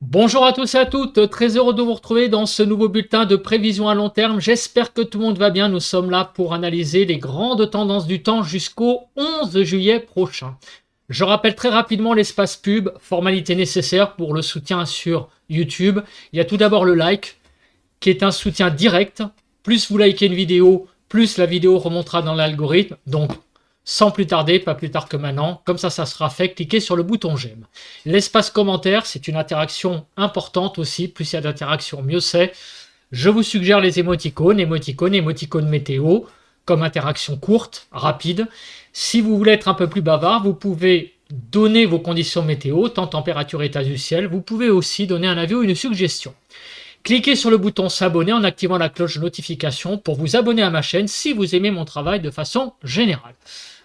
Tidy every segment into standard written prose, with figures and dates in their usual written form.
Bonjour à tous et à toutes, très heureux de vous retrouver dans ce nouveau bulletin de prévision à long terme. J'espère que tout le monde va bien. Nous sommes là pour analyser les grandes tendances du temps jusqu'au 11 juillet prochain. Je rappelle très rapidement l'espace pub, formalité nécessaire pour le soutien sur YouTube. Il y a tout d'abord le like, qui est un soutien direct. Plus vous likez une vidéo, plus la vidéo remontera dans l'algorithme. Donc, sans plus tarder, pas plus tard que maintenant, comme ça sera fait, cliquez sur le bouton j'aime. L'espace commentaire, c'est une interaction importante aussi, plus il y a d'interactions, mieux c'est. Je vous suggère les émoticônes, émoticônes météo, comme interaction courte, rapide. Si vous voulez être un peu plus bavard, vous pouvez donner vos conditions météo, temps, température, état du ciel. Vous pouvez aussi donner un avis ou une suggestion. Cliquez sur le bouton s'abonner en activant la cloche de notification pour vous abonner à ma chaîne si vous aimez mon travail de façon générale.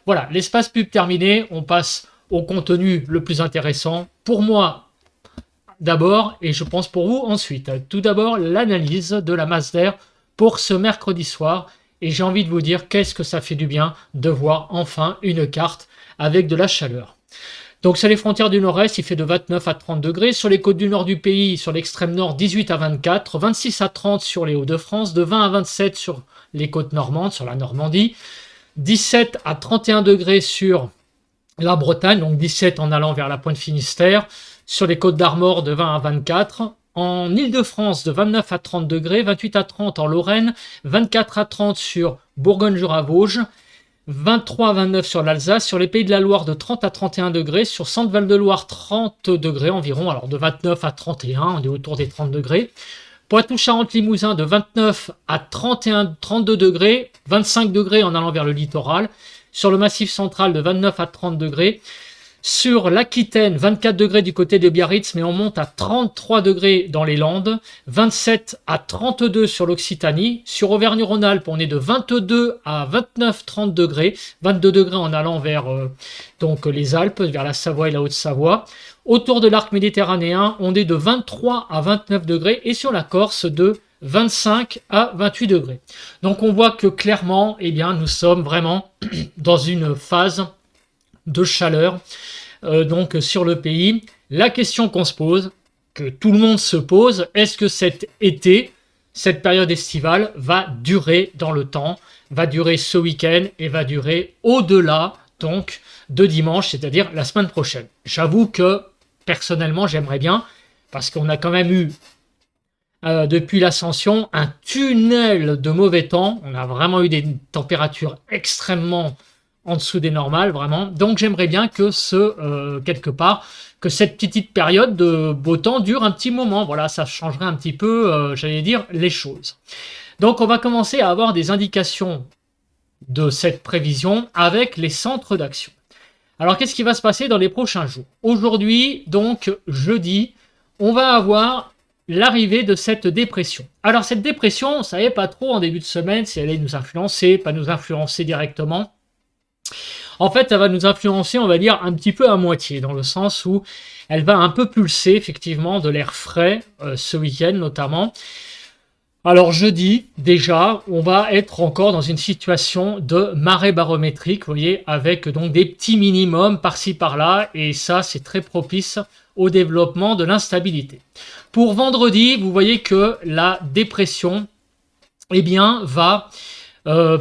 Voilà, l'espace pub terminé, on passe au contenu le plus intéressant. Pour moi, d'abord, et je pense pour vous ensuite. Tout d'abord, l'analyse de la masse d'air pour ce mercredi soir. Et j'ai envie de vous dire qu'est-ce que ça fait du bien de voir enfin une carte avec de la chaleur. Donc sur les frontières du nord-est, il fait de 29 à 30 degrés. Sur les côtes du nord du pays, sur l'extrême nord, 18 à 24, 26 à 30 sur les Hauts-de-France, de 20 à 27 sur les côtes normandes, sur la Normandie, 17 à 31 degrés sur la Bretagne, donc 17 en allant vers la pointe Finistère, sur les côtes d'Armor de 20 à 24, en Île-de-France de 29 à 30 degrés, 28 à 30 en Lorraine, 24 à 30 sur Bourgogne-Jura-Vosges, 23 à 29 sur l'Alsace, sur les Pays de la Loire de 30 à 31 degrés, sur Centre-Val-de-Loire 30 degrés environ, alors de 29 à 31, on est autour des 30 degrés. Poitou-Charentes-Limousin de 29 à 31, 32 degrés, 25 degrés en allant vers le littoral. Sur le massif central de 29 à 30 degrés. Sur l'Aquitaine, 24 degrés du côté de Biarritz, mais on monte à 33 degrés dans les Landes. 27 à 32 sur l'Occitanie. Sur Auvergne-Rhône-Alpes, on est de 22 à 29, 30 degrés. 22 degrés en allant vers donc les Alpes, vers la Savoie et la Haute-Savoie. Autour de l'arc méditerranéen, on est de 23 à 29 degrés. Et sur la Corse, de 25 à 28 degrés. Donc on voit que clairement, eh bien, nous sommes vraiment dans une phase de chaleur donc sur le pays. La question qu'on se pose, que tout le monde se pose, est-ce que cet été, cette période estivale va durer dans le temps, va durer ce week-end et va durer au-delà donc de dimanche, c'est-à-dire la semaine prochaine. J'avoue que personnellement j'aimerais bien, parce qu'on a quand même eu depuis l'ascension, un tunnel de mauvais temps. On a vraiment eu des températures extrêmement en dessous des normales, vraiment. Donc j'aimerais bien que quelque part, que cette petite période de beau temps dure un petit moment. Voilà, ça changerait un petit peu, j'allais dire, les choses. Donc on va commencer à avoir des indications de cette prévision avec les centres d'action. Alors qu'est-ce qui va se passer dans les prochains jours? Aujourd'hui, donc jeudi, on va avoir l'arrivée de cette dépression. Alors cette dépression, on ne savait pas trop en début de semaine si elle allait nous influencer, pas nous influencer directement. En fait, elle va nous influencer, on va dire, un petit peu à moitié, dans le sens où elle va un peu pulser effectivement de l'air frais ce week-end notamment. Alors jeudi, déjà, on va être encore dans une situation de marée barométrique, vous voyez, avec donc des petits minimums par-ci par-là, et ça, c'est très propice au développement de l'instabilité. Pour vendredi, vous voyez que la dépression, eh bien, va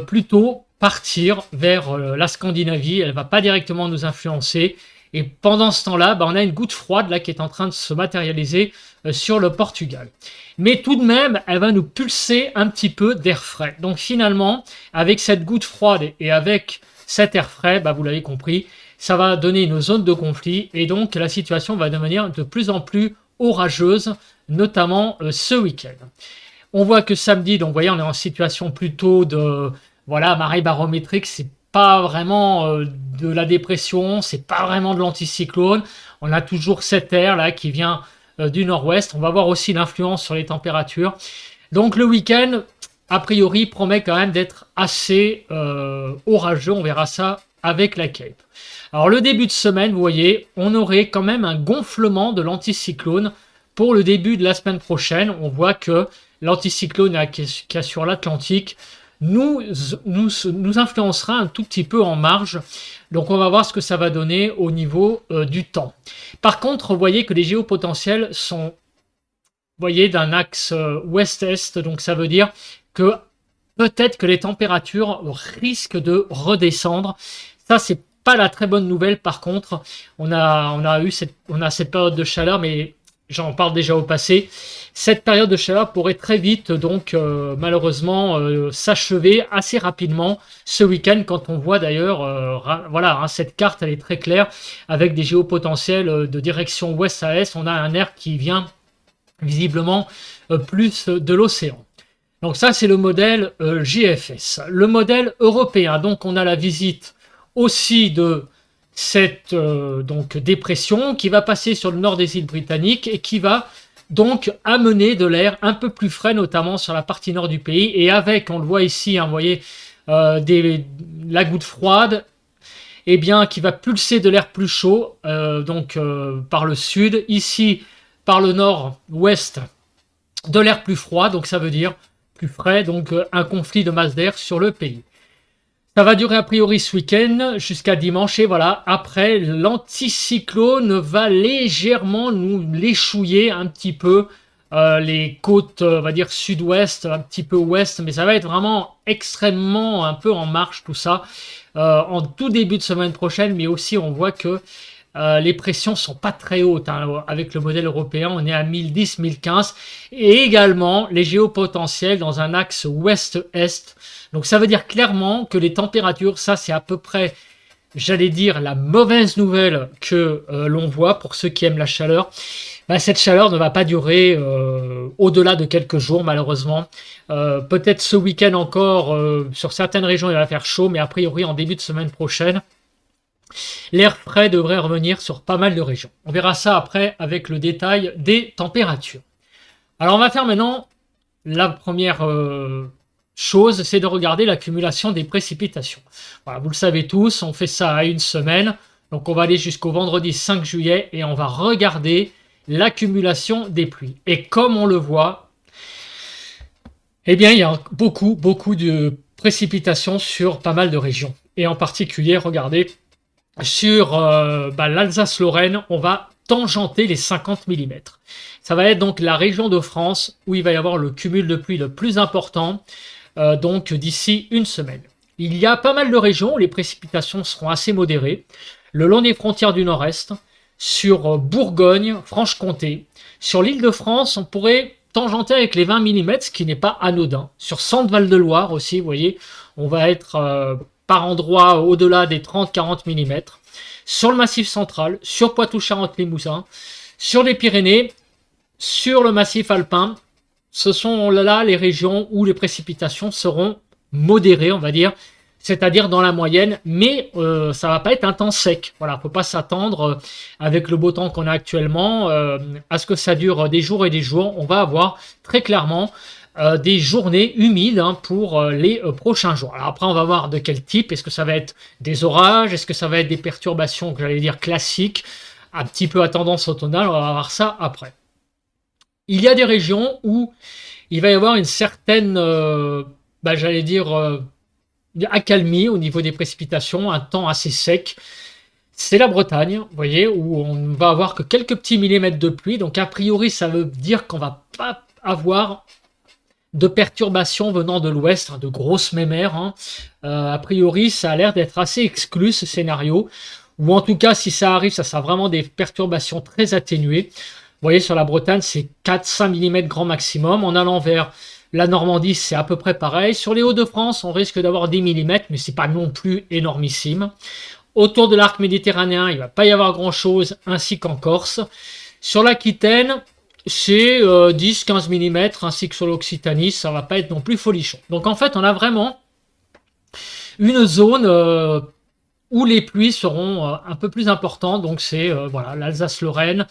plutôt partir vers la Scandinavie. Elle ne va pas directement nous influencer. Et pendant ce temps-là, on a une goutte froide là qui est en train de se matérialiser sur le Portugal. Mais tout de même, elle va nous pulser un petit peu d'air frais. Donc finalement, avec cette goutte froide et avec cet air frais, vous l'avez compris, ça va donner une zone de conflit. Et donc la situation va devenir de plus en plus orageuse, notamment ce week-end. On voit que samedi, donc vous voyez, on est en situation plutôt de marée barométrique, c'est pas vraiment de la dépression, c'est pas vraiment de l'anticyclone. On a toujours cet air là qui vient du nord-ouest. On va voir aussi l'influence sur les températures. Donc le week-end, a priori, promet quand même d'être assez orageux. On verra ça avec la Cape. Alors le début de semaine, vous voyez, on aurait quand même un gonflement de l'anticyclone pour le début de la semaine prochaine. On voit que l'anticyclone qui est sur l'Atlantique nous influencera un tout petit peu en marge. Donc on va voir ce que ça va donner au niveau du temps. Par contre, vous voyez que les géopotentiels sont voyez, d'un axe ouest-est. Donc ça veut dire que peut-être que les températures risquent de redescendre. Ça, c'est pas la très bonne nouvelle. Par contre, on a cette période de chaleur, mais j'en parle déjà au passé. Cette période de chaleur pourrait très vite, donc malheureusement, s'achever assez rapidement ce week-end. Quand on voit d'ailleurs, voilà, hein, cette carte, elle est très claire avec des géopotentiels de direction ouest à est. On a un air qui vient visiblement plus de l'océan. Donc ça, c'est le modèle JFS. Le modèle européen, donc on a la visite aussi de cette donc dépression qui va passer sur le nord des îles britanniques et qui va donc amener de l'air un peu plus frais, notamment sur la partie nord du pays. Et avec, on le voit ici, hein, vous voyez, la goutte froide, eh bien, qui va pulser de l'air plus chaud, par le sud, ici par le nord-ouest, de l'air plus froid, donc ça veut dire plus frais, donc un conflit de masse d'air sur le pays. Ça va durer a priori ce week-end jusqu'à dimanche et voilà, après l'anticyclone va légèrement nous léchouiller un petit peu les côtes, on va dire sud-ouest, un petit peu ouest, mais ça va être vraiment extrêmement un peu en marche tout ça en tout début de semaine prochaine, mais aussi on voit que les pressions sont pas très hautes, hein. Avec le modèle européen, on est à 1010, 1015 et également les géopotentiels dans un axe ouest-est. Donc ça veut dire clairement que les températures, ça c'est à peu près, j'allais dire, la mauvaise nouvelle que l'on voit pour ceux qui aiment la chaleur. Bah, cette chaleur ne va pas durer au-delà de quelques jours malheureusement. Peut-être ce week-end encore, sur certaines régions il va faire chaud, mais a priori en début de semaine prochaine, l'air frais devrait revenir sur pas mal de régions. On verra ça après avec le détail des températures. Alors on va faire maintenant la première chose, c'est de regarder l'accumulation des précipitations. Voilà, vous le savez tous, on fait ça à une semaine. Donc on va aller jusqu'au vendredi 5 juillet et on va regarder l'accumulation des pluies. Et comme on le voit, eh bien il y a beaucoup de précipitations sur pas mal de régions. Et en particulier, regardez, sur l'Alsace-Lorraine, on va tangenter les 50 mm. Ça va être donc la région de France où il va y avoir le cumul de pluie le plus important, donc d'ici une semaine. Il y a pas mal de régions où les précipitations seront assez modérées, le long des frontières du nord-est, sur Bourgogne, Franche-Comté. Sur l'île de France, on pourrait tangenter avec les 20 mm, ce qui n'est pas anodin. Sur Centre-Val de Loire aussi, vous voyez, on va être par endroits au-delà des 30-40 mm, sur le Massif central, sur Poitou-Charentes-Limousin, sur les Pyrénées, sur le Massif alpin. Ce sont là les régions où les précipitations seront modérées, on va dire, c'est-à-dire dans la moyenne, mais ça va pas être un temps sec. Voilà, faut pas s'attendre avec le beau temps qu'on a actuellement à ce que ça dure des jours et des jours. On va avoir très clairement des journées humides pour les prochains jours. Alors après, on va voir de quel type. Est-ce que ça va être des orages? Est-ce que ça va être des perturbations, que j'allais dire classiques, un petit peu à tendance automnale? On va voir ça après. Il y a des régions où il va y avoir une certaine, j'allais dire, accalmie au niveau des précipitations, un temps assez sec. C'est la Bretagne, vous voyez, où on va avoir que quelques petits millimètres de pluie. Donc a priori, ça veut dire qu'on va pas avoir de perturbations venant de l'ouest, hein, de grosses mémères. Hein. A priori, ça a l'air d'être assez exclu ce scénario. Ou en tout cas, si ça arrive, ça sera vraiment des perturbations très atténuées. Vous voyez, sur la Bretagne, c'est 4-5 mm grand maximum. En allant vers la Normandie, c'est à peu près pareil. Sur les Hauts-de-France, on risque d'avoir 10 mm, mais c'est pas non plus énormissime. Autour de l'arc méditerranéen, il ne va pas y avoir grand-chose, ainsi qu'en Corse. Sur l'Aquitaine, c'est 10-15 mm, ainsi que sur l'Occitanie, ça ne va pas être non plus folichon. Donc en fait, on a vraiment une zone où les pluies seront un peu plus importantes. Donc c'est l'Alsace-Lorraine,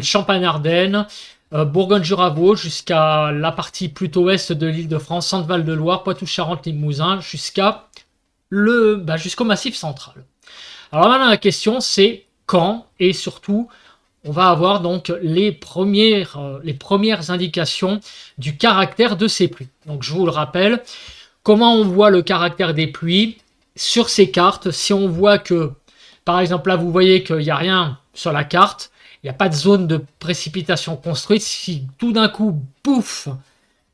Champagne-Ardenne, Bourgogne-Jura-Vosges, jusqu'à la partie plutôt ouest de l'île de France, Centre-Val-de-Loire, Poitou-Charentes-Limousin, jusqu'au Massif central. Alors maintenant, la question, c'est quand, et surtout, on va avoir donc les premières indications du caractère de ces pluies. Donc je vous le rappelle, comment on voit le caractère des pluies sur ces cartes? Si on voit que, par exemple là, vous voyez qu'il n'y a rien sur la carte, il n'y a pas de zone de précipitations construites, si tout d'un coup, pouf,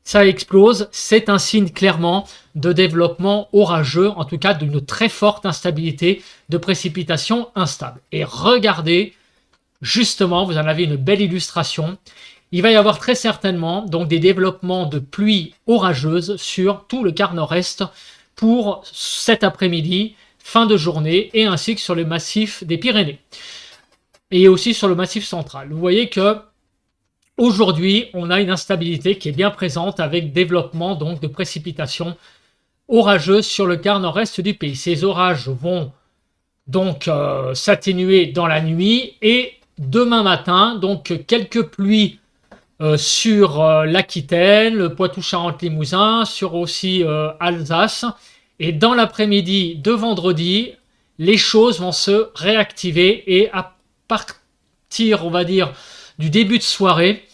ça explose, c'est un signe clairement de développement orageux, en tout cas d'une très forte instabilité de précipitations instables. Et regardez, justement, vous en avez une belle illustration. Il va y avoir très certainement donc des développements de pluies orageuses sur tout le quart nord-est pour cet après-midi, fin de journée, et ainsi que sur le massif des Pyrénées. Et aussi sur le massif central. Vous voyez que aujourd'hui, on a une instabilité qui est bien présente avec développement donc de précipitations orageuses sur le quart nord-est du pays. Ces orages vont donc s'atténuer dans la nuit et demain matin, donc quelques pluies sur l'Aquitaine, le Poitou-Charentes-Limousin, sur aussi Alsace. Et dans l'après-midi de vendredi, les choses vont se réactiver et à partir, on va dire, du début de soirée,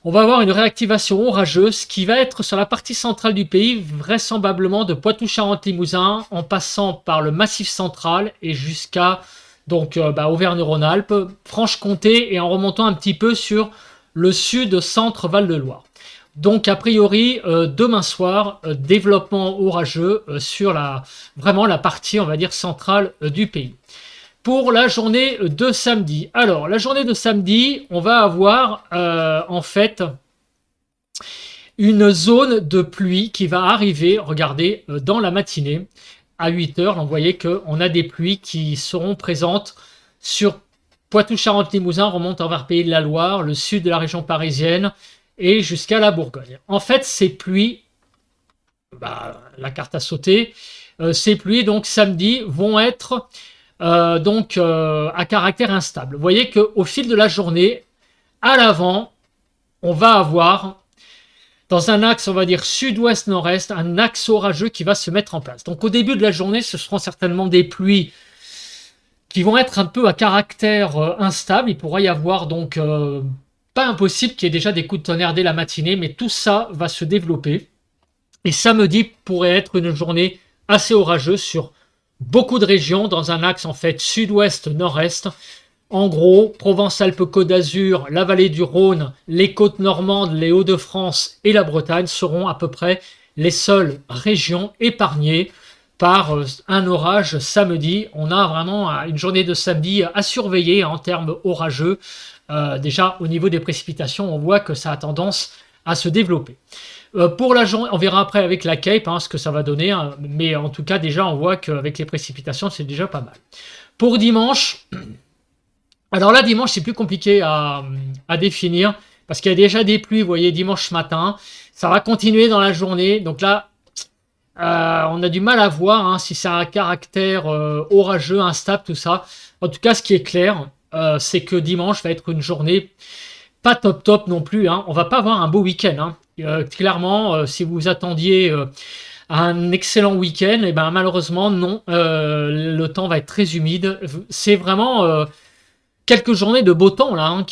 on va avoir une réactivation orageuse qui va être sur la partie centrale du pays, vraisemblablement de Poitou-Charentes-Limousin, en passant par le Massif central et jusqu'à donc Auvergne-Rhône-Alpes, Franche-Comté et en remontant un petit peu sur le sud centre Val-de-Loire. Donc a priori demain soir, développement orageux sur vraiment la partie on va dire centrale du pays. Pour la journée de samedi. Alors la journée de samedi, on va avoir en fait une zone de pluie qui va arriver, regardez, dans la matinée à 8 heures. Donc vous voyez qu'on a des pluies qui seront présentes sur Poitou-Charentes-Limousin, remontant vers Pays de la Loire, le sud de la région parisienne et jusqu'à la Bourgogne. En fait, ces pluies, la carte a sauté, ces pluies donc samedi vont être à caractère instable. Vous voyez qu'au fil de la journée, à l'avant, on va avoir dans un axe, on va dire sud-ouest-nord-est, un axe orageux qui va se mettre en place. Donc au début de la journée, ce seront certainement des pluies qui vont être un peu à caractère instable. Il pourrait y avoir donc, pas impossible qu'il y ait déjà des coups de tonnerre dès la matinée, mais tout ça va se développer. Et samedi pourrait être une journée assez orageuse sur beaucoup de régions, dans un axe en fait sud-ouest-nord-est. En gros, Provence-Alpes-Côte d'Azur, la vallée du Rhône, les côtes normandes, les Hauts-de-France et la Bretagne seront à peu près les seules régions épargnées par un orage samedi. On a vraiment une journée de samedi à surveiller en termes orageux. Déjà, au niveau des précipitations, on voit que ça a tendance à se développer. Pour la journée, on verra après avec la Cape ce que ça va donner. Mais en tout cas, déjà, on voit qu'avec les précipitations, c'est déjà pas mal. Pour dimanche, alors là, dimanche, c'est plus compliqué à définir parce qu'il y a déjà des pluies, vous voyez, dimanche matin. Ça va continuer dans la journée. Donc là, on a du mal à voir si c'est un caractère orageux, instable, tout ça. En tout cas, ce qui est clair, c'est que dimanche va être une journée pas top non plus. On va pas avoir un beau week-end. Clairement, si vous attendiez à un excellent week-end, et ben malheureusement non. Le temps va être très humide. C'est vraiment quelques journées de beau temps là,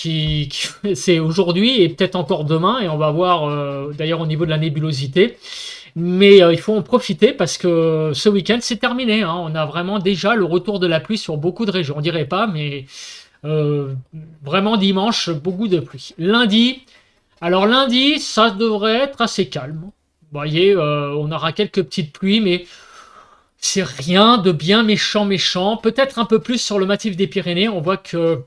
c'est aujourd'hui et peut-être encore demain. Et on va voir d'ailleurs au niveau de la nébulosité. Mais il faut en profiter parce que ce week-end, c'est terminé. On a vraiment déjà le retour de la pluie sur beaucoup de régions. On dirait pas, mais vraiment dimanche, beaucoup de pluie. Lundi, alors lundi, ça devrait être assez calme. Vous voyez, on aura quelques petites pluies, mais c'est rien de bien méchant. Peut-être un peu plus sur le massif des Pyrénées. On voit que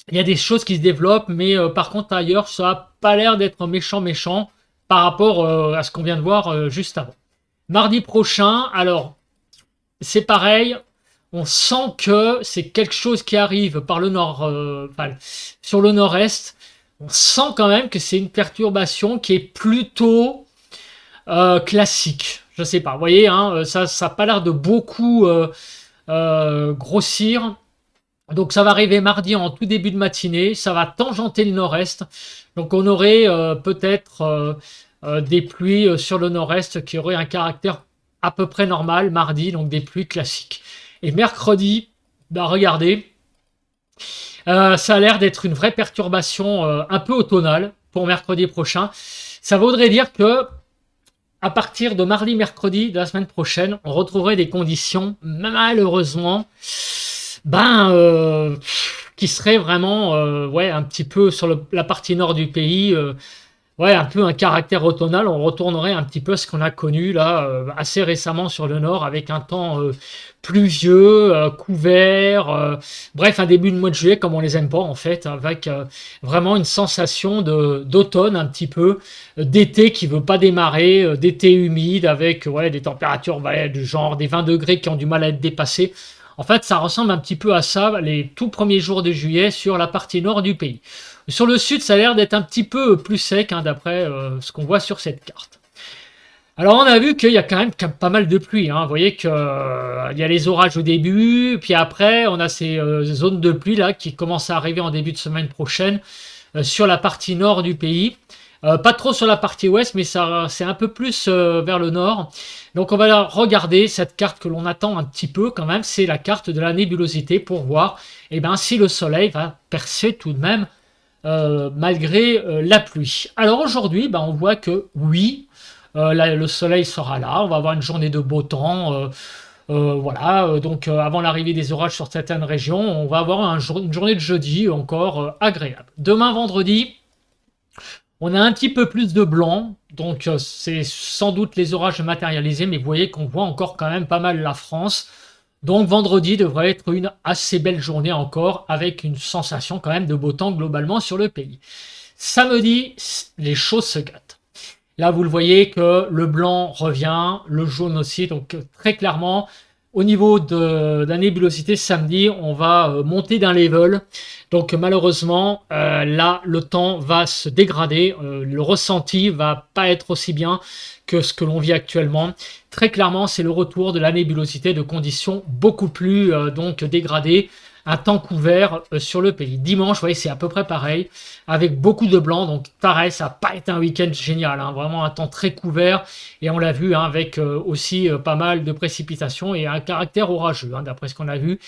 il y a des choses qui se développent, mais par contre ailleurs, ça n'a pas l'air d'être méchant. Par rapport à ce qu'on vient de voir juste avant. Mardi prochain, alors, c'est pareil, on sent que c'est quelque chose qui arrive par le nord, sur le nord-est. On sent quand même que c'est une perturbation qui est plutôt classique. Je sais pas, vous voyez, ça n'a pas l'air de beaucoup grossir. Donc ça va arriver mardi en tout début de matinée, ça va tangenter le nord-est. Donc on aurait peut-être des pluies sur le nord-est qui auraient un caractère à peu près normal mardi, donc des pluies classiques. Et mercredi, regardez, ça a l'air d'être une vraie perturbation un peu automnale pour mercredi prochain. Ça voudrait dire que à partir de mardi, mercredi de la semaine prochaine, on retrouverait des conditions malheureusement Qui serait vraiment ouais, un petit peu sur la partie nord du pays, ouais, un peu un caractère automnal. On retournerait un petit peu à ce qu'on a connu là assez récemment sur le nord avec un temps pluvieux, couvert, bref, un début de mois de juillet comme on les aime pas en fait, avec vraiment une sensation d'automne un petit peu, d'été qui veut pas démarrer, d'été humide avec ouais, des températures ouais, du genre des 20 degrés qui ont du mal à être dépassées. En fait, ça ressemble un petit peu à ça, les tout premiers jours de juillet sur la partie nord du pays. Sur le sud, ça a l'air d'être un petit peu plus sec, hein, d'après ce qu'on voit sur cette carte. Alors, on a vu qu'il y a quand même pas mal de pluie, hein. Vous voyez qu'il y a les orages au début, puis après, on a ces zones de pluie là qui commencent à arriver en début de semaine prochaine sur la partie nord du pays. Pas trop sur la partie ouest, mais ça c'est un peu plus vers le nord. Donc on va regarder cette carte que l'on attend un petit peu quand même, c'est la carte de la nébulosité pour voir si le soleil va percer tout de même malgré la pluie. Alors aujourd'hui, on voit que oui, le soleil sera là, on va avoir une journée de beau temps. Voilà, donc avant l'arrivée des orages sur certaines régions, on va avoir une journée de jeudi encore agréable. Demain vendredi, on a un petit peu plus de blanc, donc c'est sans doute les orages matérialisés, mais vous voyez qu'on voit encore quand même pas mal la France. Donc vendredi devrait être une assez belle journée encore, avec une sensation quand même de beau temps globalement sur le pays. Samedi, les choses se gâtent. Là, vous le voyez que le blanc revient, le jaune aussi, donc très clairement, au niveau de la nébulosité samedi, on va monter d'un level. Donc malheureusement, là, le temps va se dégrader. Le ressenti va pas être aussi bien que ce que l'on vit actuellement. Très clairement, c'est le retour de la nébulosité de conditions beaucoup plus donc dégradées. Un temps couvert sur le pays. Dimanche, vous voyez, c'est à peu près pareil, avec beaucoup de blanc. Donc pareil, ça n'a pas été un week-end génial. Hein, vraiment un temps très couvert. Et on l'a vu hein, avec aussi pas mal de précipitations et un caractère orageux, hein, d'après ce qu'on a vu.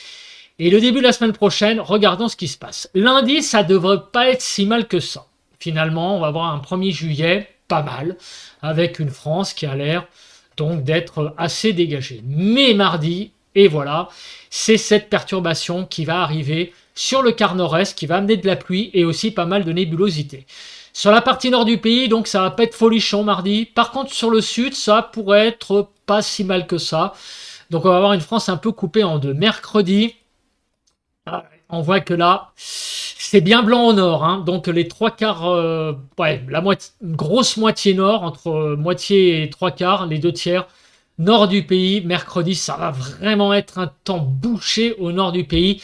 Et le début de la semaine prochaine, regardons ce qui se passe. Lundi, ça devrait pas être si mal que ça. Finalement, on va avoir un 1er juillet pas mal, avec une France qui a l'air donc d'être assez dégagée. Mais mardi, et voilà, c'est cette perturbation qui va arriver sur le quart nord-est, qui va amener de la pluie et aussi pas mal de nébulosité. Sur la partie nord du pays, donc ça va pas être folichon mardi. Par contre, sur le sud, ça pourrait être pas si mal que ça. Donc on va avoir une France un peu coupée en deux. Mercredi, on voit que là, c'est bien blanc au nord. Hein. Donc les trois quarts, ouais, grosse moitié nord, entre moitié et trois quarts, les deux tiers, nord du pays. Mercredi, ça va vraiment être un temps bouché au nord du pays.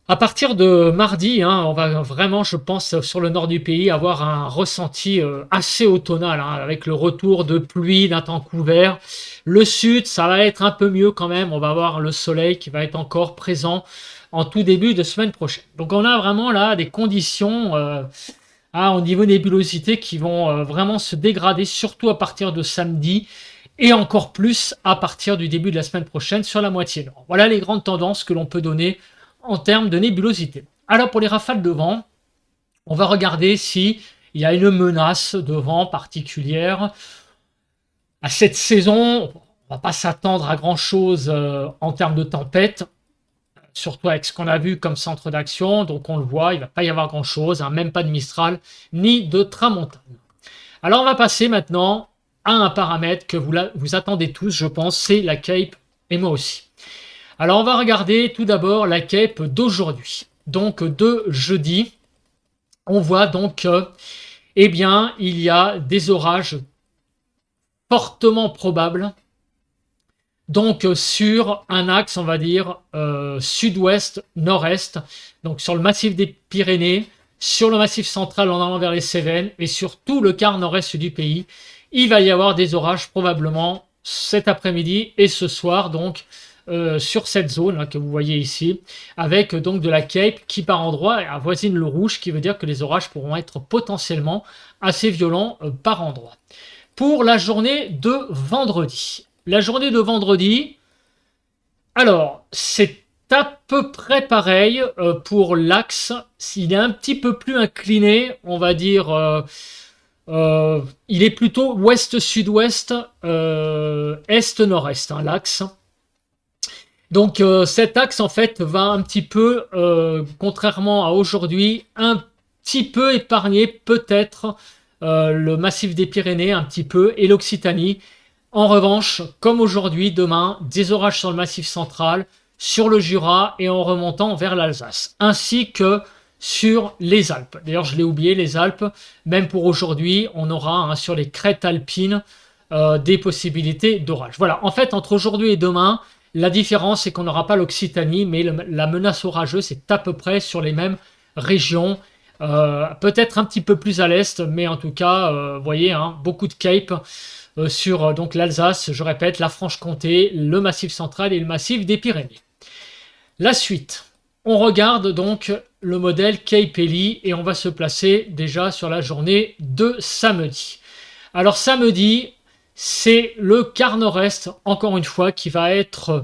À partir de mardi, hein, on va vraiment, je pense, sur le nord du pays, avoir un ressenti assez automnal, hein, avec le retour de pluie, d'un temps couvert. Le sud, ça va être un peu mieux quand même. On va avoir le soleil qui va être encore présent en tout début de semaine prochaine. Donc on a vraiment là des conditions au niveau nébulosité qui vont vraiment se dégrader, surtout à partir de samedi et encore plus à partir du début de la semaine prochaine sur la moitié nord. Voilà les grandes tendances que l'on peut donner en termes de nébulosité. Alors pour les rafales de vent, on va regarder si il y a une menace de vent particulière. À cette saison, on va pas s'attendre à grand chose en termes de tempête, surtout avec ce qu'on a vu comme centre d'action. Donc on le voit, il ne va pas y avoir grand chose, hein, même pas de Mistral ni de Tramontane. Alors on va passer maintenant à un paramètre que vous attendez tous, je pense, c'est la Cape et moi aussi. Alors on va regarder tout d'abord la Cape d'aujourd'hui, donc de jeudi. On voit donc il y a des orages fortement probables, donc sur un axe, on va dire, sud-ouest, nord-est, donc sur le massif des Pyrénées, sur le massif central en allant vers les Cévennes et sur tout le quart nord-est du pays. Il va y avoir des orages probablement cet après-midi et ce soir, donc sur cette zone là, que vous voyez ici, avec donc de la Cape qui par endroits avoisine le rouge, qui veut dire que les orages pourront être potentiellement assez violents par endroits. Pour la journée de vendredi. La journée de vendredi, alors c'est à peu près pareil pour l'axe. S'il est un petit peu plus incliné, on va dire, il est plutôt ouest-sud-ouest, est-nord-est, hein, l'axe. Donc cet axe en fait va un petit peu, contrairement à aujourd'hui, un petit peu épargner peut-être le massif des Pyrénées un petit peu et l'Occitanie. En revanche, comme aujourd'hui, demain, des orages sur le Massif central, sur le Jura et en remontant vers l'Alsace, ainsi que sur les Alpes. D'ailleurs, je l'ai oublié, les Alpes, même pour aujourd'hui, on aura sur les crêtes alpines des possibilités d'orage. Voilà, en fait, entre aujourd'hui et demain, la différence, c'est qu'on n'aura pas l'Occitanie, mais la menace orageuse est à peu près sur les mêmes régions. Peut-être un petit peu plus à l'est, mais en tout cas, vous voyez, beaucoup de capes sur donc l'Alsace, je répète, la Franche-Comté, le Massif central et le Massif des Pyrénées. La suite, on regarde donc le modèle Cape Ellie et on va se placer déjà sur la journée de samedi. Alors samedi, c'est le quart nord-est, encore une fois, qui va être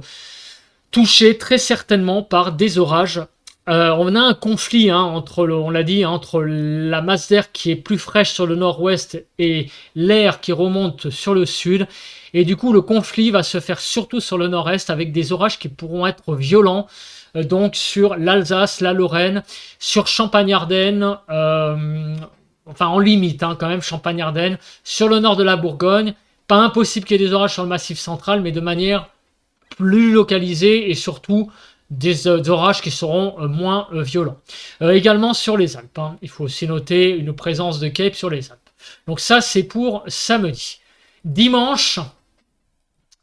touché très certainement par des orages. On a un conflit entre, on l'a dit, entre la masse d'air qui est plus fraîche sur le nord-ouest et l'air qui remonte sur le sud. Et du coup, le conflit va se faire surtout sur le nord-est avec des orages qui pourront être violents. Donc sur l'Alsace, la Lorraine, sur Champagne-Ardenne, enfin en limite quand même, Champagne-Ardenne, sur le nord de la Bourgogne. Pas impossible qu'il y ait des orages sur le Massif central, mais de manière plus localisée et surtout des orages qui seront moins violents. Également sur les Alpes. Il faut aussi noter une présence de Cape sur les Alpes. Donc ça, c'est pour samedi. Dimanche,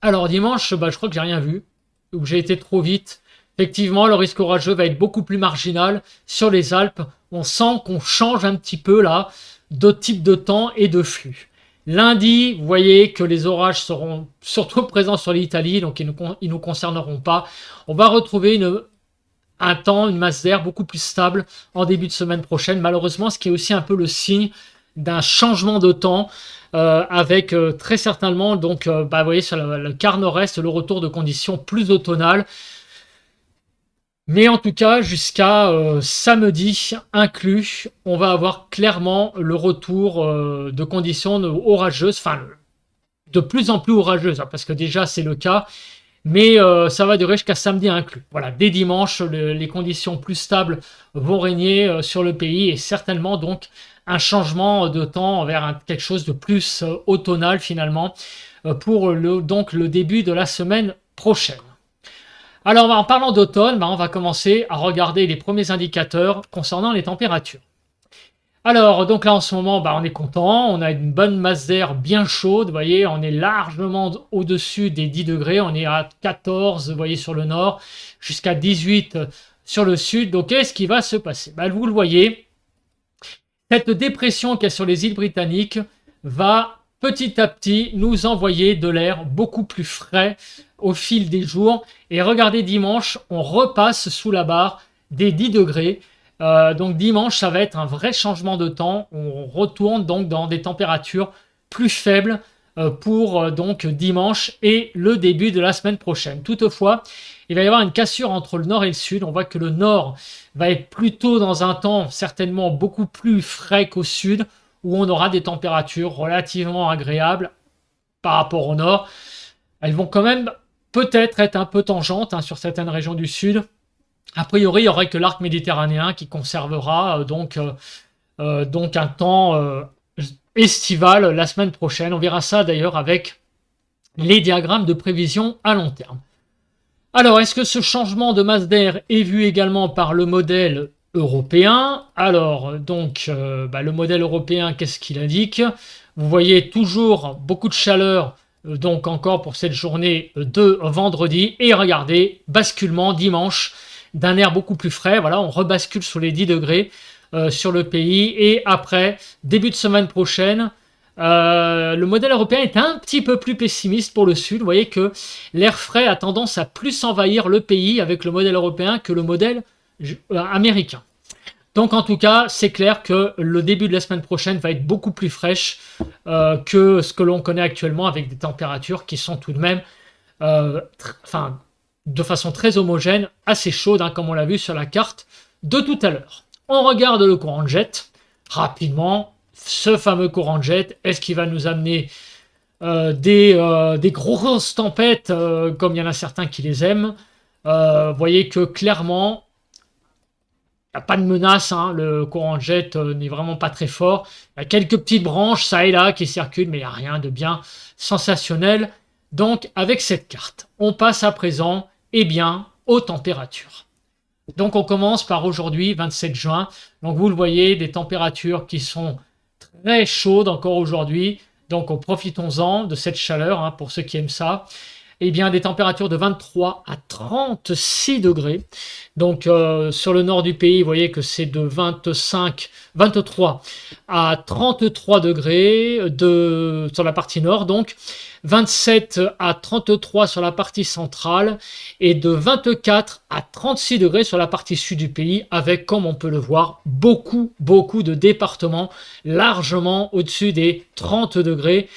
alors dimanche, je crois que j'ai rien vu, ou j'ai été trop vite. Effectivement, le risque orageux va être beaucoup plus marginal sur les Alpes. On sent qu'on change un petit peu là de type de temps et de flux. Lundi, vous voyez que les orages seront surtout présents sur l'Italie, donc ils ne nous concerneront pas. On va retrouver un temps, une masse d'air beaucoup plus stable en début de semaine prochaine. Malheureusement, ce qui est aussi un peu le signe d'un changement de temps avec très certainement, donc, vous voyez sur le quart nord-est, le retour de conditions plus automnales. Mais en tout cas, jusqu'à samedi inclus, on va avoir clairement le retour de conditions orageuses, enfin de plus en plus orageuses, parce que déjà c'est le cas, mais ça va durer jusqu'à samedi inclus. Voilà, dès dimanche, les conditions plus stables vont régner sur le pays et certainement donc un changement de temps vers quelque chose de plus automnal finalement pour donc le début de la semaine prochaine. Alors, en parlant d'automne, on va commencer à regarder les premiers indicateurs concernant les températures. Alors, donc là, en ce moment, on est content. On a une bonne masse d'air bien chaude. Vous voyez, on est largement au-dessus des 10 degrés. On est à 14, vous voyez, sur le nord, jusqu'à 18 sur le sud. Donc, qu'est-ce qui va se passer? Vous le voyez, cette dépression qu'il y a sur les îles britanniques va petit à petit nous envoyer de l'air beaucoup plus frais au fil des jours. Et regardez, dimanche, on repasse sous la barre des 10 degrés. Donc dimanche, ça va être un vrai changement de temps. On retourne donc dans des températures plus faibles pour donc dimanche et le début de la semaine prochaine. Toutefois, il va y avoir une cassure entre le nord et le sud. On voit que le nord va être plutôt dans un temps certainement beaucoup plus frais qu'au sud, où on aura des températures relativement agréables par rapport au nord. Elles vont quand même peut-être être un peu tangentes sur certaines régions du sud. A priori, il n'y aurait que l'arc méditerranéen qui conservera donc un temps estival la semaine prochaine. On verra ça d'ailleurs avec les diagrammes de prévision à long terme. Alors, est-ce que ce changement de masse d'air est vu également par le modèle européen? Alors, donc, le modèle européen, qu'est-ce qu'il indique? Vous voyez toujours beaucoup de chaleur, donc encore pour cette journée de vendredi. Et regardez, basculement dimanche d'un air beaucoup plus frais. Voilà, on rebascule sous les 10 degrés sur le pays. Et après, début de semaine prochaine, le modèle européen est un petit peu plus pessimiste pour le sud. Vous voyez que l'air frais a tendance à plus envahir le pays avec le modèle européen que le modèle américain. Donc en tout cas, c'est clair que le début de la semaine prochaine va être beaucoup plus fraîche que ce que l'on connaît actuellement, avec des températures qui sont tout de même de façon très homogène, assez chaude, comme on l'a vu sur la carte de tout à l'heure. On regarde le courant de jet rapidement. Ce fameux courant de jet, est-ce qu'il va nous amener des grosses tempêtes comme il y en a certains qui les aiment? Vous voyez que clairement, il n'y a pas de menace, hein, le courant de jet n'est vraiment pas très fort. Il y a quelques petites branches, ça et là, qui circulent, mais il n'y a rien de bien sensationnel. Donc, avec cette carte, on passe à présent, eh bien, aux températures. Donc, on commence par aujourd'hui, 27 juin. Donc, vous le voyez, des températures qui sont très chaudes encore aujourd'hui. Donc, profitons-en de cette chaleur, hein, pour ceux qui aiment ça. Eh bien, des températures de 23 à 36 degrés. Donc, sur le nord du pays, vous voyez que c'est de 23 à 33 degrés sur la partie nord. Donc, 27 à 33 sur la partie centrale et de 24 à 36 degrés sur la partie sud du pays avec, comme on peut le voir, beaucoup de départements largement au-dessus des 30 degrés.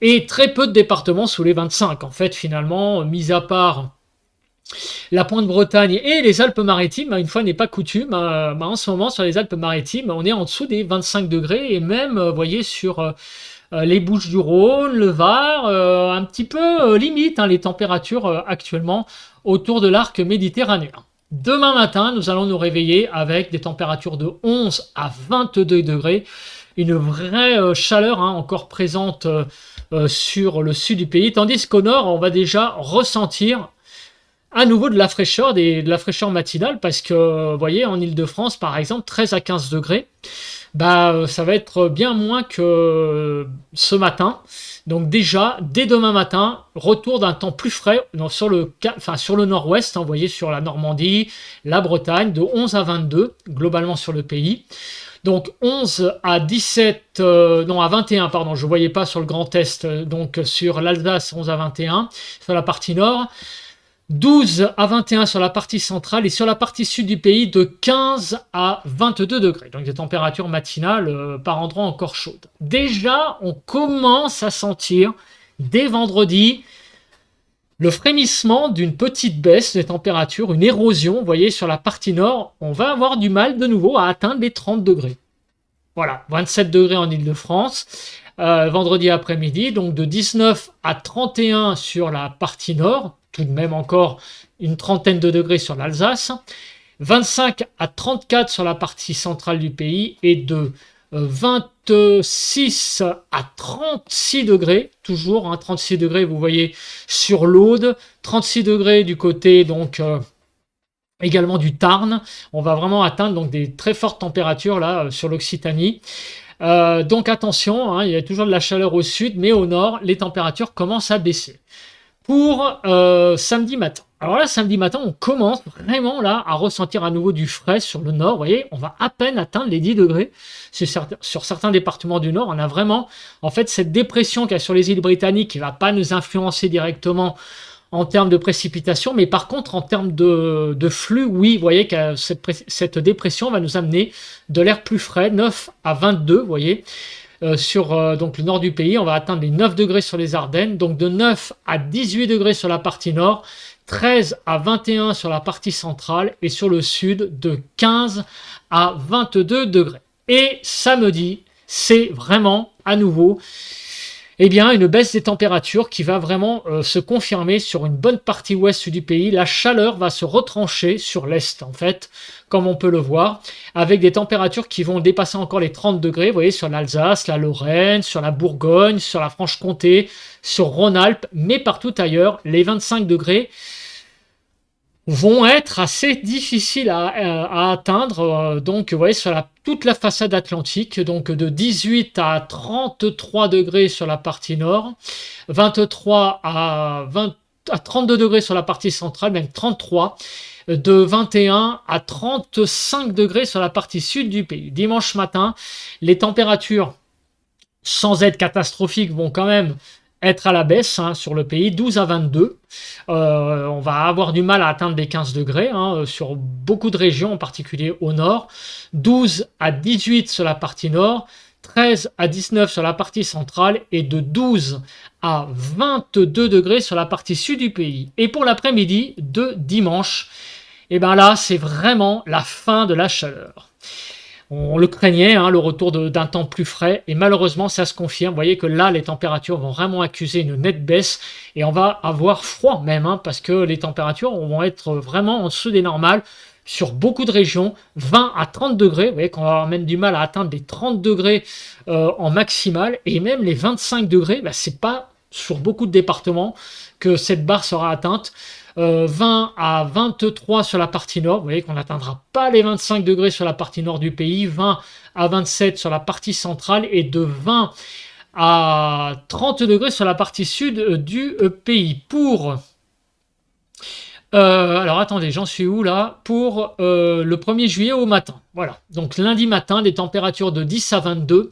Et très peu de départements sous les 25. En fait, finalement, mis à part la Pointe-Bretagne et les Alpes-Maritimes, une fois n'est pas coutume, en ce moment, sur les Alpes-Maritimes, on est en dessous des 25 degrés. Et même, vous voyez, sur les Bouches-du-Rhône, le Var, un petit peu limite, hein, les températures actuellement autour de l'arc méditerranéen. Demain matin, nous allons nous réveiller avec des températures de 11 à 22 degrés. Une vraie chaleur, hein, encore présente sur le sud du pays, tandis qu'au nord, on va déjà ressentir à nouveau de la fraîcheur matinale, parce que, vous voyez, en Île-de-France, par exemple, 13 à 15 degrés, ça va être bien moins que ce matin. Donc déjà, dès demain matin, retour d'un temps plus frais sur le nord-ouest, hein, vous voyez, sur la Normandie, la Bretagne, de 11 à 22, globalement sur le pays. Donc 11 à 17, à 21, pardon, je ne voyais pas sur le Grand Est, donc sur l'Alsace, 11 à 21, sur la partie nord, 12 à 21 sur la partie centrale et sur la partie sud du pays, de 15 à 22 degrés. Donc des températures matinales par endroits encore chaudes. Déjà, on commence à sentir, dès vendredi, le frémissement d'une petite baisse des températures, une érosion. Vous voyez, sur la partie nord, on va avoir du mal de nouveau à atteindre les 30 degrés. Voilà, 27 degrés en Île-de-France, vendredi après-midi, donc de 19 à 31 sur la partie nord, tout de même encore une trentaine de degrés sur l'Alsace, 25 à 34 sur la partie centrale du pays et de 26 à 36 degrés, toujours, hein, 36 degrés, vous voyez, sur l'Aude, 36 degrés du côté, donc, également du Tarn. On va vraiment atteindre donc des très fortes températures là sur l'Occitanie. Donc attention, hein, il y a toujours de la chaleur au sud, mais au nord, les températures commencent à baisser. Pour samedi matin. Alors là, samedi matin, on commence vraiment là à ressentir à nouveau du frais sur le nord. Vous voyez, on va à peine atteindre les 10 degrés sur certains départements du nord. On a vraiment, en fait, cette dépression qu'il y a sur les îles britanniques qui ne va pas nous influencer directement en termes de précipitation, mais par contre, en termes de flux, oui, vous voyez que cette dépression va nous amener de l'air plus frais, 9 à 22, vous voyez. Sur donc le nord du pays, on va atteindre les 9 degrés sur les Ardennes, donc de 9 à 18 degrés sur la partie nord, 13 à 21 sur la partie centrale et sur le sud de 15 à 22 degrés. Et samedi, c'est vraiment à nouveau une baisse des températures qui va vraiment se confirmer sur une bonne partie ouest du pays. La chaleur va se retrancher sur l'est, en fait, comme on peut le voir, avec des températures qui vont dépasser encore les 30 degrés, vous voyez, sur l'Alsace, la Lorraine, sur la Bourgogne, sur la Franche-Comté, sur Rhône-Alpes, mais partout ailleurs, les 25 degrés vont être assez difficiles à atteindre. Donc, vous voyez, sur toute la façade atlantique, donc de 18 à 33 degrés sur la partie nord, 23 à 32 degrés sur la partie centrale, même 33, de 21 à 35 degrés sur la partie sud du pays. Dimanche matin, les températures, sans être catastrophiques, vont quand même être à la baisse, hein, sur le pays, 12 à 22. On va avoir du mal à atteindre les 15 degrés, hein, sur beaucoup de régions, en particulier au nord. 12 à 18 sur la partie nord, 13 à 19 sur la partie centrale et de 12 à 22 degrés sur la partie sud du pays. Et pour l'après-midi de dimanche, là, c'est vraiment la fin de la chaleur. On le craignait, hein, le retour d'un temps plus frais, et malheureusement ça se confirme. Vous voyez que là les températures vont vraiment accuser une nette baisse et on va avoir froid même, hein, parce que les températures vont être vraiment en dessous des normales sur beaucoup de régions, 20 à 30 degrés. Vous voyez qu'on va avoir même du mal à atteindre les 30 degrés en maximal, et même les 25 degrés, bah, c'est pas sur beaucoup de départements que cette barre sera atteinte. 20 à 23 sur la partie nord, vous voyez qu'on n'atteindra pas les 25 degrés sur la partie nord du pays, 20 à 27 sur la partie centrale et de 20 à 30 degrés sur la partie sud du pays. Alors attendez, j'en suis où là? Pour le 1er juillet au matin. Voilà, donc lundi matin, des températures de 10 à 22.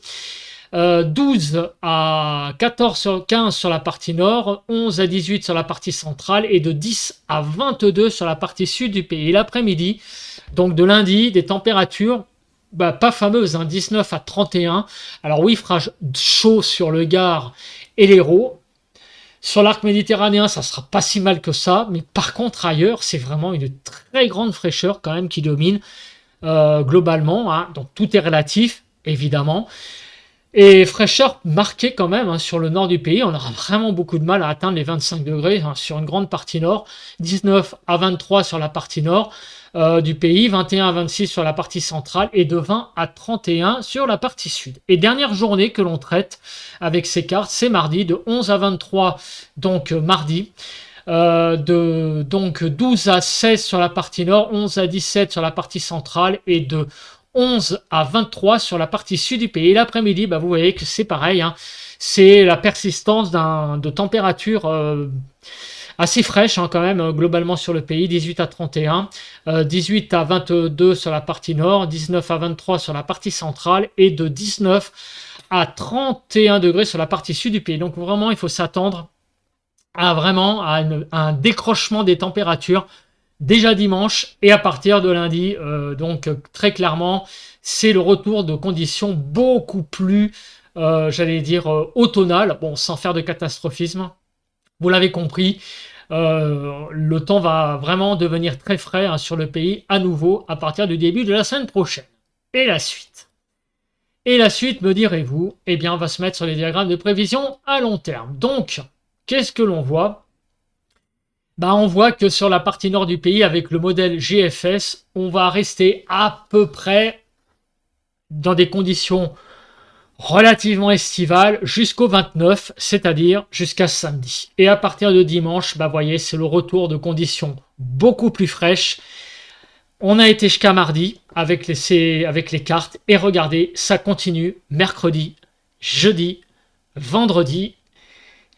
12 à 15 sur la partie nord, 11 à 18 sur la partie centrale et de 10 à 22 sur la partie sud du pays. Et l'après-midi, donc de lundi, des températures pas fameuses, hein, 19 à 31. Alors oui, il fera chaud sur le Gard et l'Hérault. Sur l'arc méditerranéen, ça sera pas si mal que ça, mais par contre ailleurs, c'est vraiment une très grande fraîcheur quand même qui domine globalement, hein. Donc tout est relatif, évidemment. Et fraîcheur marquée quand même, hein, sur le nord du pays. On aura vraiment beaucoup de mal à atteindre les 25 degrés, hein, sur une grande partie nord. 19 à 23 sur la partie nord du pays, 21 à 26 sur la partie centrale et de 20 à 31 sur la partie sud. Et dernière journée que l'on traite avec ces cartes, c'est mardi, de 11 à 23, donc mardi. Donc 12 à 16 sur la partie nord, 11 à 17 sur la partie centrale et de 11 à 23 sur la partie sud du pays. L'après-midi, vous voyez que c'est pareil, hein, c'est la persistance de température assez fraîche, hein, quand même, globalement sur le pays, 18 à 31, 18 à 22 sur la partie nord, 19 à 23 sur la partie centrale et de 19 à 31 degrés sur la partie sud du pays. Donc vraiment, il faut s'attendre à un décrochement des températures déjà dimanche et à partir de lundi. Donc très clairement, c'est le retour de conditions beaucoup plus, j'allais dire, automnales, bon, sans faire de catastrophisme. Vous l'avez compris, le temps va vraiment devenir très frais, hein, sur le pays à nouveau à partir du début de la semaine prochaine. Et la suite? Et la suite, me direz-vous? Eh bien, on va se mettre sur les diagrammes de prévision à long terme. Donc, qu'est-ce que l'on voit? On voit que sur la partie nord du pays, avec le modèle GFS, on va rester à peu près dans des conditions relativement estivales jusqu'au 29, c'est-à-dire jusqu'à samedi. Et à partir de dimanche, voyez, c'est le retour de conditions beaucoup plus fraîches. On a été jusqu'à mardi avec les cartes, et regardez, ça continue mercredi, jeudi, vendredi,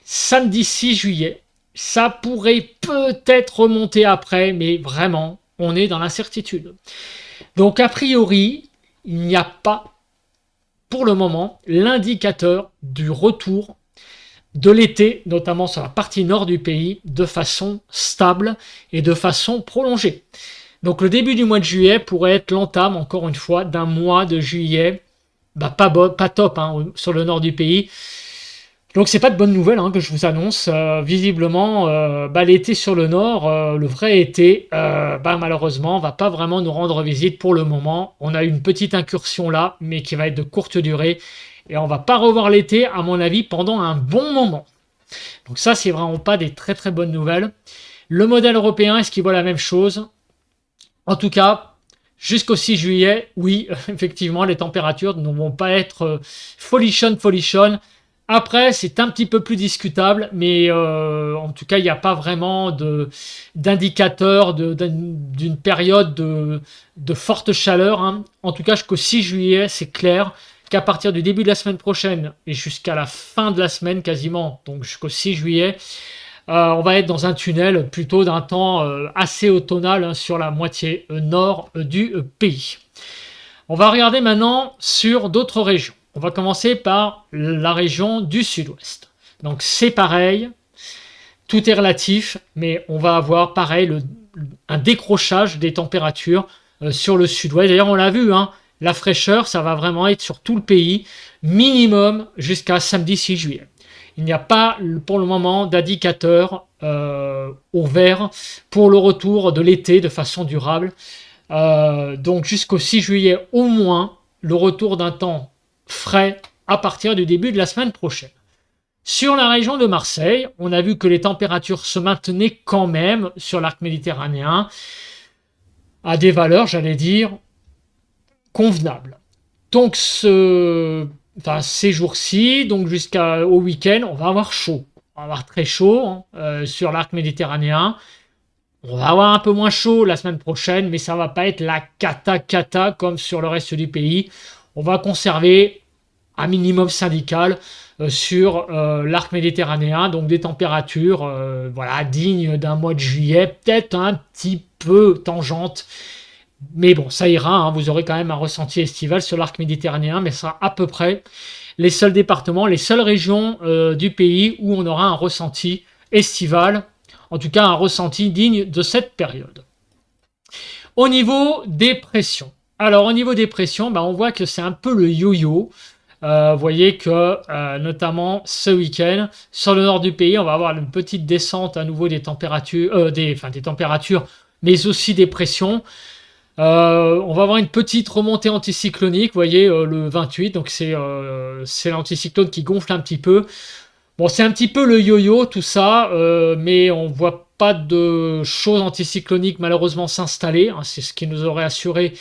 samedi 6 juillet. Ça pourrait peut-être remonter après, mais vraiment, on est dans l'incertitude. Donc, a priori, il n'y a pas, pour le moment, l'indicateur du retour de l'été, notamment sur la partie nord du pays, de façon stable et de façon prolongée. Donc, le début du mois de juillet pourrait être l'entame, encore une fois, d'un mois de juillet pas top, hein, sur le nord du pays. Donc c'est pas de bonnes nouvelles, hein, que je vous annonce. Visiblement, l'été sur le nord, le vrai été, malheureusement, va pas vraiment nous rendre visite pour le moment. On a eu une petite incursion là, mais qui va être de courte durée. Et on va pas revoir l'été, à mon avis, pendant un bon moment. Donc ça, c'est vraiment pas des très très bonnes nouvelles. Le modèle européen, est-ce qu'il voit la même chose? En tout cas, jusqu'au 6 juillet, oui, effectivement, les températures ne vont pas être folichonne. Après, c'est un petit peu plus discutable, mais en tout cas, il n'y a pas vraiment d'indicateur d'une période de forte chaleur, hein. En tout cas, jusqu'au 6 juillet, c'est clair qu'à partir du début de la semaine prochaine et jusqu'à la fin de la semaine quasiment, donc jusqu'au 6 juillet, on va être dans un tunnel plutôt d'un temps assez automnal, hein, sur la moitié nord du pays. On va regarder maintenant sur d'autres régions. On va commencer par la région du sud-ouest. Donc c'est pareil, tout est relatif, mais on va avoir pareil un décrochage des températures sur le sud-ouest. D'ailleurs, on l'a vu, hein, la fraîcheur, ça va vraiment être sur tout le pays, minimum jusqu'à samedi 6 juillet. Il n'y a pas pour le moment d'indicateur au vert pour le retour de l'été de façon durable. Donc jusqu'au 6 juillet au moins, le retour d'un temps frais à partir du début de la semaine prochaine. Sur la région de Marseille, on a vu que les températures se maintenaient quand même sur l'arc méditerranéen à des valeurs, j'allais dire, convenables. Donc ces jours-ci, donc jusqu'au week-end, on va avoir chaud. On va avoir très chaud sur l'arc méditerranéen. On va avoir un peu moins chaud la semaine prochaine, mais ça va pas être la cata comme sur le reste du pays. On va conserver un minimum syndical sur l'arc méditerranéen, donc des températures dignes d'un mois de juillet, peut-être un petit peu tangente, mais bon, ça ira, hein, vous aurez quand même un ressenti estival sur l'arc méditerranéen, mais ça sera à peu près les seuls départements, les seules régions du pays où on aura un ressenti estival, en tout cas un ressenti digne de cette période. Au niveau des pressions, alors au niveau des pressions, on voit que c'est un peu le yo-yo. Vous voyez que notamment ce week-end, sur le nord du pays, on va avoir une petite descente à nouveau des températures, des températures, mais aussi des pressions. On va avoir une petite remontée anticyclonique, vous voyez, le 28, donc c'est l'anticyclone qui gonfle un petit peu. Bon, c'est un petit peu le yo-yo, tout ça, mais on voit pas de choses anticycloniques malheureusement s'installer. Hein, c'est ce qui nous aurait assuré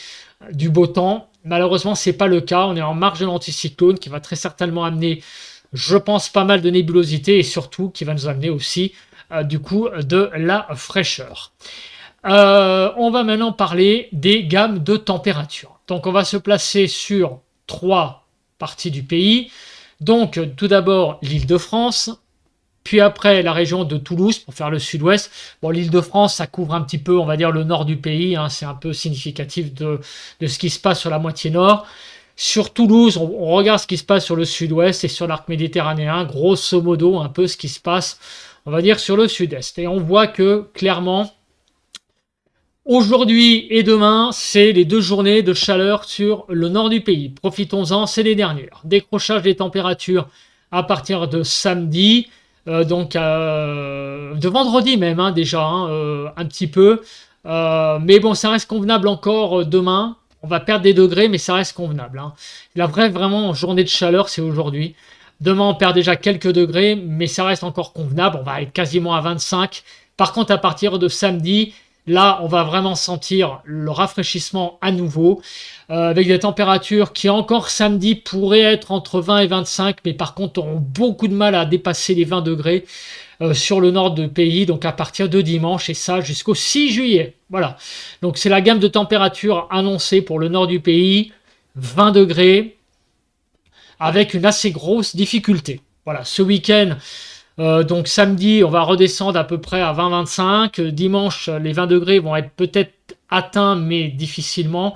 du beau temps. Malheureusement, c'est pas le cas. On est en marge de l'anticyclone qui va très certainement amener, je pense, pas mal de nébulosité et surtout qui va nous amener aussi, du coup, de la fraîcheur. On va maintenant parler des gammes de température. Donc, on va se placer sur 3 parties du pays. Donc, tout d'abord, l'Île-de-France, puis après, la région de Toulouse, pour faire le sud-ouest. Bon, l'Île-de-France, ça couvre un petit peu, on va dire, le nord du pays. Hein, c'est un peu significatif de ce qui se passe sur la moitié nord. Sur Toulouse, on regarde ce qui se passe sur le sud-ouest et sur l'arc méditerranéen. Grosso modo, un peu ce qui se passe, on va dire, sur le sud-est. Et on voit que, clairement, aujourd'hui et demain, c'est les 2 journées de chaleur sur le nord du pays. Profitons-en, c'est les dernières. Décrochage des températures à partir de samedi, de vendredi même déjà, un petit peu. Mais bon, ça reste convenable encore demain. On va perdre des degrés, mais ça reste convenable. Hein. La vraie vraiment journée de chaleur, c'est aujourd'hui. Demain, on perd déjà quelques degrés, mais ça reste encore convenable. On va être quasiment à 25. Par contre, à partir de samedi, là, on va vraiment sentir le rafraîchissement à nouveau, avec des températures qui encore samedi pourraient être entre 20 et 25, mais par contre auront beaucoup de mal à dépasser les 20 degrés sur le nord du pays, donc à partir de dimanche, et ça jusqu'au 6 juillet. Voilà, donc c'est la gamme de températures annoncée pour le nord du pays, 20 degrés, avec une assez grosse difficulté. Voilà, ce week-end, donc samedi, on va redescendre à peu près à 20-25. Dimanche, les 20 degrés vont être peut-être atteints, mais difficilement.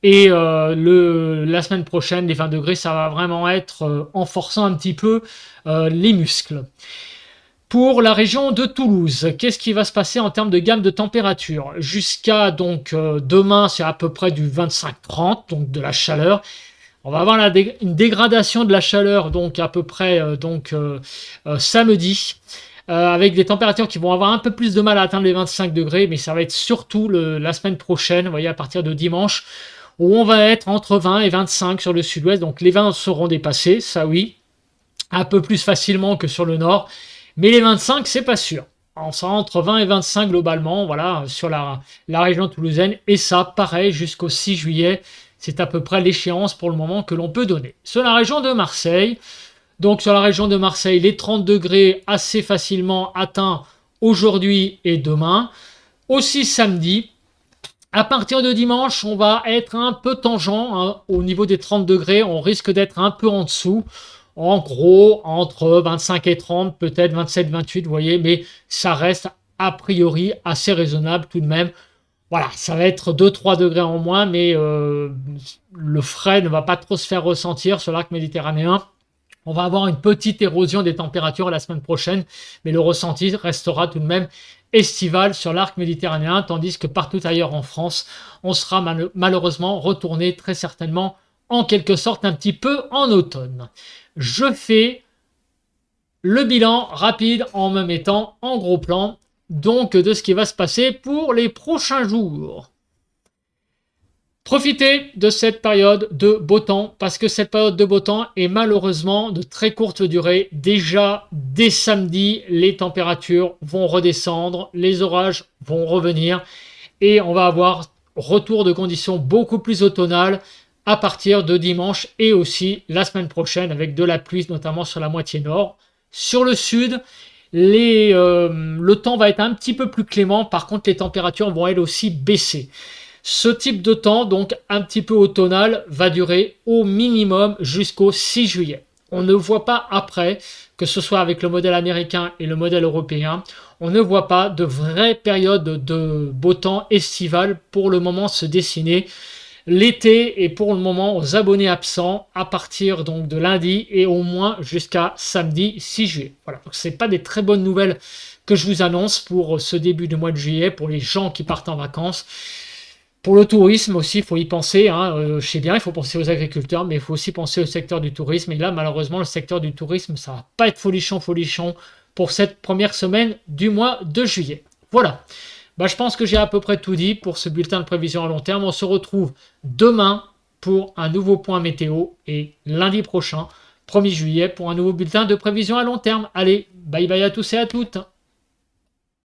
Et la semaine prochaine, les 20 degrés, ça va vraiment être en forçant un petit peu les muscles. Pour la région de Toulouse, qu'est-ce qui va se passer en termes de gamme de température? Jusqu'à donc demain, c'est à peu près du 25-30, donc de la chaleur. On va avoir une dégradation de la chaleur donc à peu près samedi, avec des températures qui vont avoir un peu plus de mal à atteindre les 25 degrés, mais ça va être surtout la semaine prochaine, vous voyez, à partir de dimanche, où on va être entre 20 et 25 sur le sud-ouest, donc les 20 seront dépassés, ça oui, un peu plus facilement que sur le nord, mais les 25, c'est pas sûr. On sera entre 20 et 25 globalement, voilà, sur la région toulousaine, et ça, pareil, jusqu'au 6 juillet, c'est à peu près l'échéance pour le moment que l'on peut donner. Sur la région de Marseille, donc sur la région de Marseille, les 30 degrés assez facilement atteints aujourd'hui et demain. Aussi samedi. À partir de dimanche, on va être un peu tangent au niveau des 30 degrés. On risque d'être un peu en dessous. En gros, entre 25 et 30, peut-être 27, 28, vous voyez. Mais ça reste a priori assez raisonnable tout de même. Voilà, ça va être 2-3 degrés en moins, mais le frais ne va pas trop se faire ressentir sur l'arc méditerranéen. On va avoir une petite érosion des températures la semaine prochaine, mais le ressenti restera tout de même estival sur l'arc méditerranéen, tandis que partout ailleurs en France, on sera malheureusement retourné très certainement en quelque sorte un petit peu en automne. Je fais le bilan rapide en me mettant en gros plan donc de ce qui va se passer pour les prochains jours. Profitez de cette période de beau temps parce que cette période de beau temps est malheureusement de très courte durée. Déjà, dès samedi, les températures vont redescendre, les orages vont revenir et on va avoir retour de conditions beaucoup plus automnales à partir de dimanche et aussi la semaine prochaine avec de la pluie, notamment sur la moitié nord. Sur le sud, le temps va être un petit peu plus clément. Par contre, les températures vont elles aussi baisser. Ce type de temps, donc un petit peu automnal, va durer au minimum jusqu'au 6 juillet. On ne voit pas après, que ce soit avec le modèle américain et le modèle européen, on ne voit pas de vraie période de beau temps estival pour le moment se dessiner. L'été est pour le moment aux abonnés absents à partir donc de lundi et au moins jusqu'à samedi 6 juillet. Voilà, donc c'est pas des très bonnes nouvelles que je vous annonce pour ce début du mois de juillet, pour les gens qui partent en vacances. Pour le tourisme aussi, il faut y penser. Je sais bien, il faut penser aux agriculteurs, mais il faut aussi penser au secteur du tourisme. Et là, malheureusement, le secteur du tourisme, ça va pas être folichon pour cette première semaine du mois de juillet. Voilà. Je pense que j'ai à peu près tout dit pour ce bulletin de prévision à long terme. On se retrouve demain pour un nouveau point météo et lundi prochain, 1er juillet, pour un nouveau bulletin de prévision à long terme. Allez, bye bye à tous et à toutes.